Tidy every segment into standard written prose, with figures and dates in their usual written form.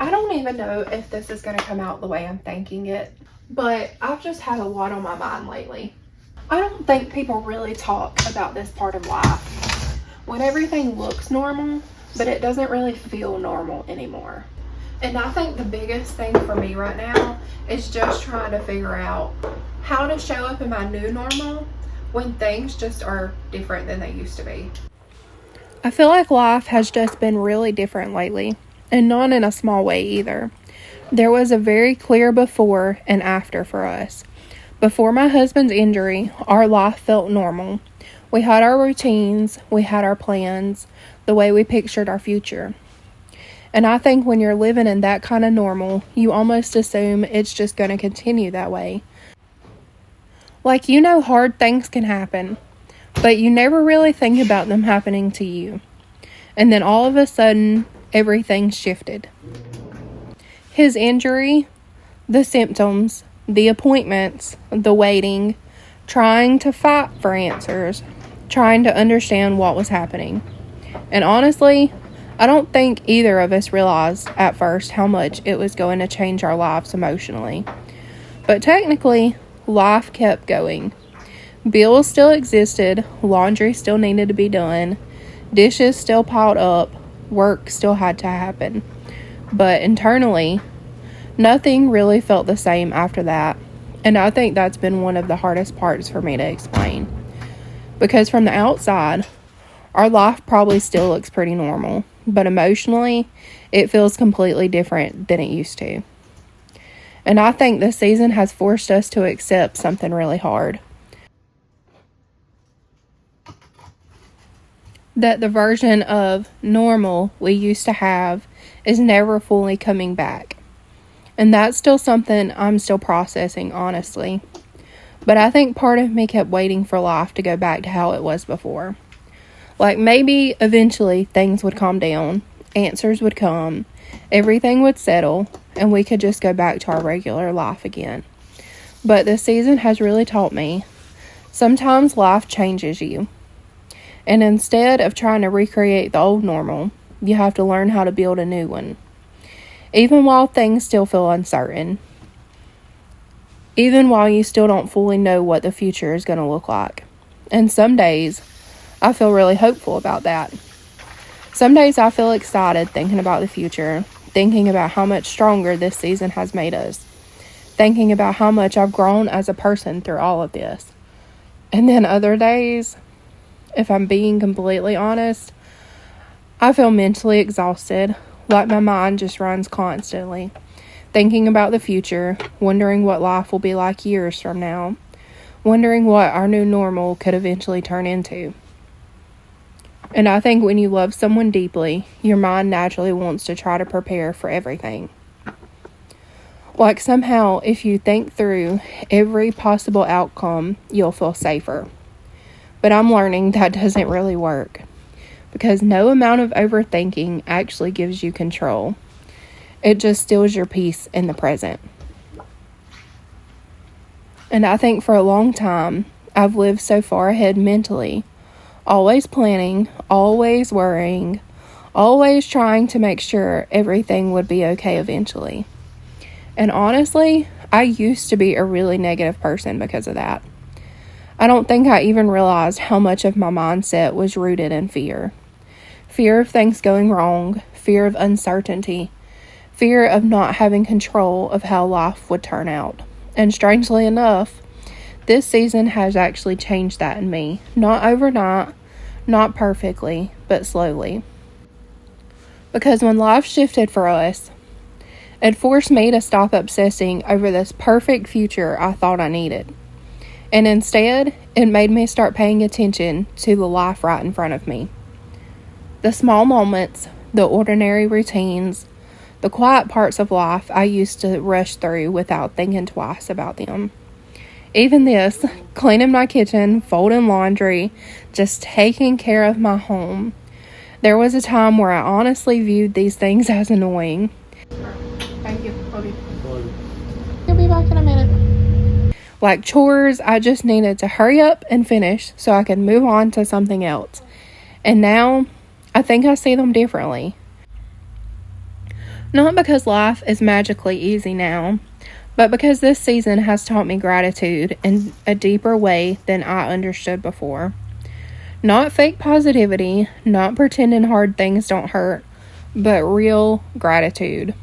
I don't even know if this is going to come out the way I'm thinking it, but I've just had a lot on my mind lately. I don't think people really talk about this part of life when everything looks normal, but it doesn't really feel normal anymore. And I think the biggest thing for me right now is just trying to figure out how to show up in my new normal when things just are different than they used to be. I feel like life has just been really different lately, and not in a small way either. There was a very clear before and after for us. Before my husband's injury, our life felt normal. We had our routines, we had our plans, the way we pictured our future. And I think when you're living in that kind of normal, you almost assume it's just going to continue that way. Like, hard things can happen, but you never really think about them happening to you. And then all of a sudden, everything shifted. His injury, the symptoms, the appointments, the waiting, trying to fight for answers, trying to understand what was happening. And honestly, I don't think either of us realized at first how much it was going to change our lives emotionally. But technically, life kept going. Bills still existed, laundry still needed to be done, dishes still piled up, work still had to happen. But internally, nothing really felt the same after that. And I think that's been one of the hardest parts for me to explain. Because from the outside, our life probably still looks pretty normal. But emotionally, it feels completely different than it used to. And I think this season has forced us to accept something really hard. That the version of normal we used to have is never fully coming back. And that's still something I'm still processing, honestly. But I think part of me kept waiting for life to go back to how it was before. Like, maybe eventually things would calm down, answers would come, everything would settle, and we could just go back to our regular life again. But this season has really taught me, sometimes life changes you. And instead of trying to recreate the old normal, you have to learn how to build a new one. Even while things still feel uncertain. Even while you still don't fully know what the future is going to look like. And some days, I feel really hopeful about that. Some days I feel excited thinking about the future, thinking about how much stronger this season has made us, thinking about how much I've grown as a person through all of this. And then other days, if I'm being completely honest, I feel mentally exhausted, like my mind just runs constantly, thinking about the future, wondering what life will be like years from now, wondering what our new normal could eventually turn into. And I think when you love someone deeply, your mind naturally wants to try to prepare for everything. Like somehow, if you think through every possible outcome, you'll feel safer. But I'm learning that doesn't really work. Because no amount of overthinking actually gives you control. It just steals your peace in the present. And I think for a long time, I've lived so far ahead mentally. Always planning, always worrying, always trying to make sure everything would be okay eventually. And honestly, I used to be a really negative person because of that. I don't think I even realized how much of my mindset was rooted in fear. Fear of things going wrong, fear of uncertainty, fear of not having control of how life would turn out. And strangely enough, this season has actually changed that in me. Not overnight, not perfectly, but slowly. Because when life shifted for us, it forced me to stop obsessing over this perfect future I thought I needed. And instead, it made me start paying attention to the life right in front of me. The small moments, the ordinary routines, the quiet parts of life I used to rush through without thinking twice about them. Even this, cleaning my kitchen, folding laundry, just taking care of my home. There was a time where I honestly viewed these things as annoying. Thank you. Love you. You'll be back in a minute. Like chores, I just needed to hurry up and finish so I could move on to something else. And now, I think I see them differently. Not because life is magically easy now, but because this season has taught me gratitude in a deeper way than I understood before. Not fake positivity, not pretending hard things don't hurt, but real gratitude.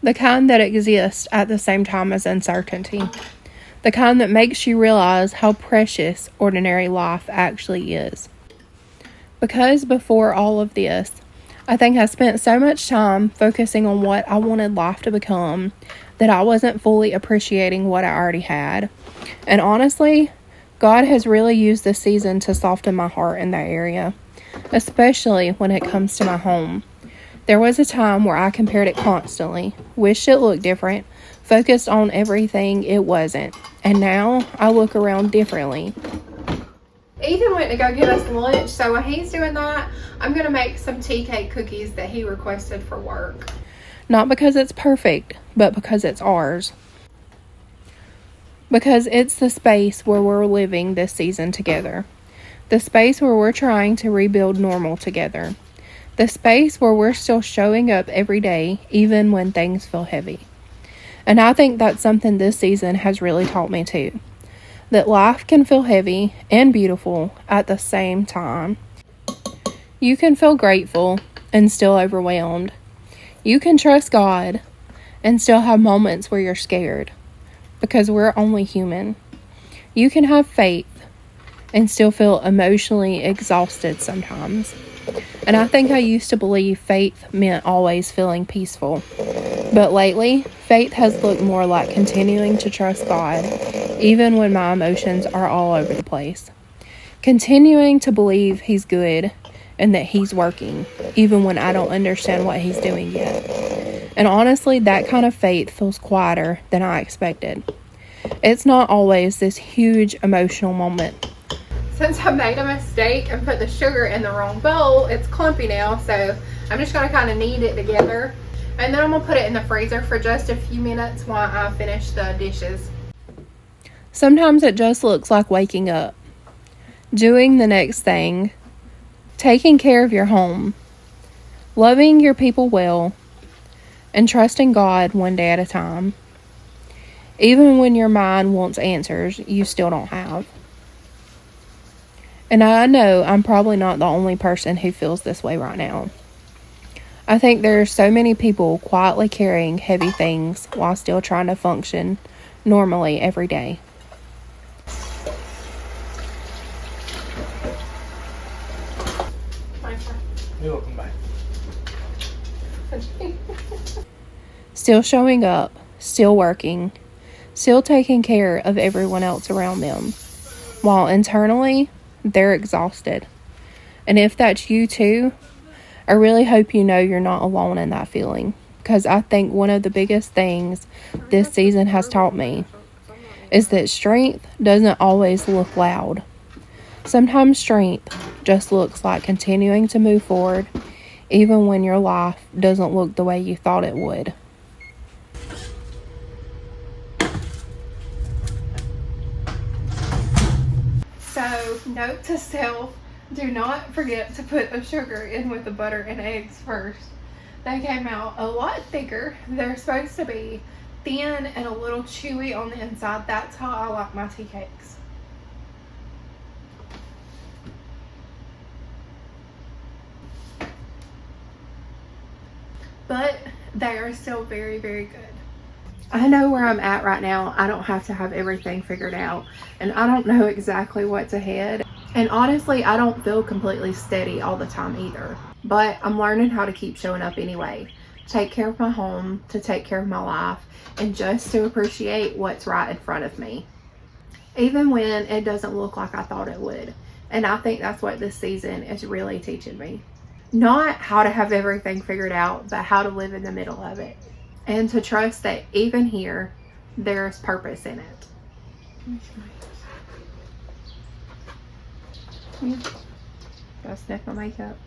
The kind that exists at the same time as uncertainty. The kind that makes you realize how precious ordinary life actually is. Because before all of this, I think I spent so much time focusing on what I wanted life to become that I wasn't fully appreciating what I already had. And honestly, God has really used this season to soften my heart in that area, especially when it comes to my home. There was a time where I compared it constantly, wished it looked different, focused on everything it wasn't, and now I look around differently. Ethan went to go get us lunch, so while he's doing that, I'm going to make some tea cake cookies that he requested for work. Not because it's perfect, but because it's ours. Because it's the space where we're living this season together. The space where we're trying to rebuild normal together. The space where we're still showing up every day, even when things feel heavy. And I think that's something this season has really taught me too. That life can feel heavy and beautiful at the same time. You can feel grateful and still overwhelmed. You can trust God and still have moments where you're scared, because we're only human. You can have faith and still feel emotionally exhausted sometimes. And I think I used to believe faith meant always feeling peaceful. But lately, faith has looked more like continuing to trust God, even when my emotions are all over the place. Continuing to believe He's good and that He's working, even when I don't understand what He's doing yet. And honestly, that kind of faith feels quieter than I expected. It's not always this huge emotional moment. Since I made a mistake and put the sugar in the wrong bowl, it's clumpy now, so I'm just going to kind of knead it together. And then I'm going to put it in the freezer for just a few minutes while I finish the dishes. Sometimes it just looks like waking up, doing the next thing, taking care of your home, loving your people well, and trusting God one day at a time. Even when your mind wants answers you still don't have. And I know I'm probably not the only person who feels this way right now. I think there are so many people quietly carrying heavy things while still trying to function normally every day. You're welcome back. Still showing up, still working, still taking care of everyone else around them, while internally, they're exhausted. And if that's you too, I really hope you know you're not alone in that feeling. Because I think one of the biggest things this season has taught me is that strength doesn't always look loud. Sometimes strength just looks like continuing to move forward, even when your life doesn't look the way you thought it would. So, note to self, do not forget to put the sugar in with the butter and eggs first. They came out a lot thicker. They're supposed to be thin and a little chewy on the inside. That's how I like my tea cakes. But they are still very, very good. I know where I'm at right now. I don't have to have everything figured out, and I don't know exactly what's ahead. And honestly, I don't feel completely steady all the time either. But I'm learning how to keep showing up anyway. Take care of my home, to take care of my life, and just to appreciate what's right in front of me. Even when it doesn't look like I thought it would. And I think that's what this season is really teaching me. Not how to have everything figured out, but how to live in the middle of it. And to trust that even here, there's purpose in it. Gotta sniff my makeup.